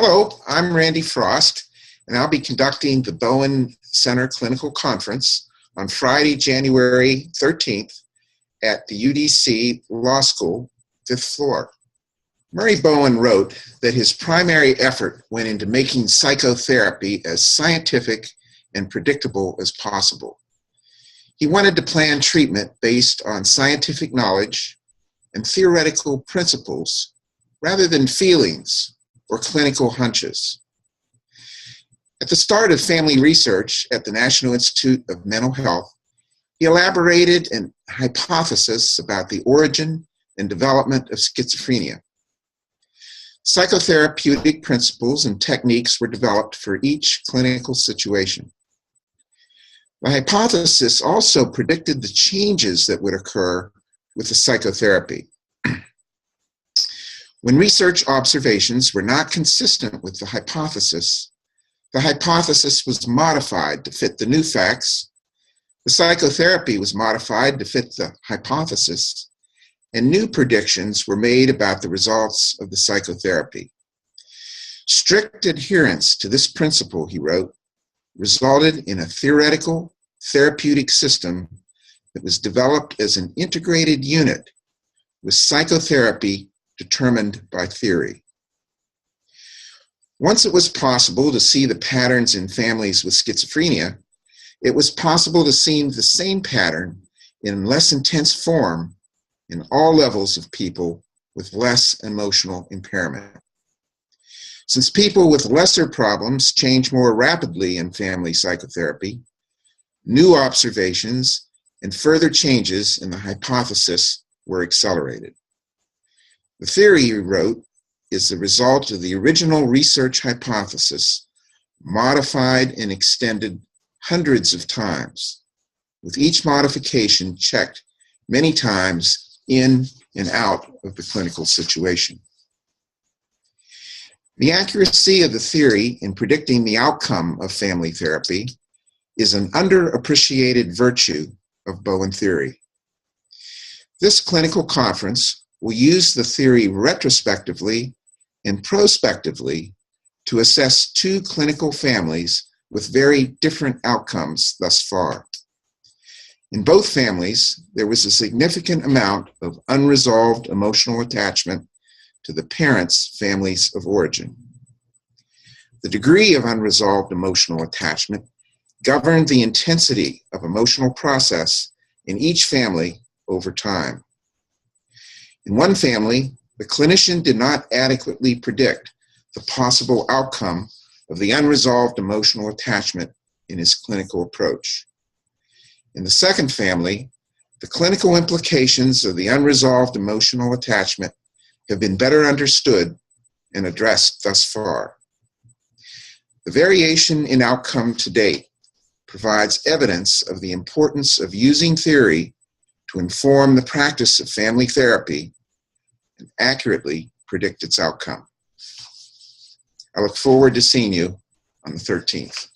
Hello, I'm Randy Frost, and I'll be conducting the Bowen Center Clinical Conference on Friday, January 13th at the UDC Law School, 5th floor. Murray Bowen wrote that his primary effort went into making psychotherapy as scientific and predictable as possible. He wanted to plan treatment based on scientific knowledge and theoretical principles rather than feelings or clinical hunches. At the start of family research at the National Institute of Mental Health, he elaborated a hypothesis about the origin and development of schizophrenia. Psychotherapeutic principles and techniques were developed for each clinical situation. The hypothesis also predicted the changes that would occur with the psychotherapy. When research observations were not consistent with the hypothesis was modified to fit the new facts, the psychotherapy was modified to fit the hypothesis, and new predictions were made about the results of the psychotherapy. Strict adherence to this principle, he wrote, resulted in a theoretical therapeutic system that was developed as an integrated unit with psychotherapy determined by theory. Once it was possible to see the patterns in families with schizophrenia, it was possible to see the same pattern in less intense form in all levels of people with less emotional impairment. Since people with lesser problems change more rapidly in family psychotherapy, new observations and further changes in the hypothesis were accelerated. The theory, he wrote, is the result of the original research hypothesis, modified and extended hundreds of times, with each modification checked many times in and out of the clinical situation. The accuracy of the theory in predicting the outcome of family therapy is an underappreciated virtue of Bowen theory. This clinical conference will use the theory retrospectively and prospectively to assess two clinical families with very different outcomes thus far. In both families, there was a significant amount of unresolved emotional attachment to the parents' families of origin. The degree of unresolved emotional attachment governed the intensity of emotional process in each family over time. In one family, the clinician did not adequately predict the possible outcome of the unresolved emotional attachment in his clinical approach. In the second family, the clinical implications of the unresolved emotional attachment have been better understood and addressed thus far. The variation in outcome to date provides evidence of the importance of using theory to inform the practice of family therapy and accurately predict its outcome. I look forward to seeing you on the 13th.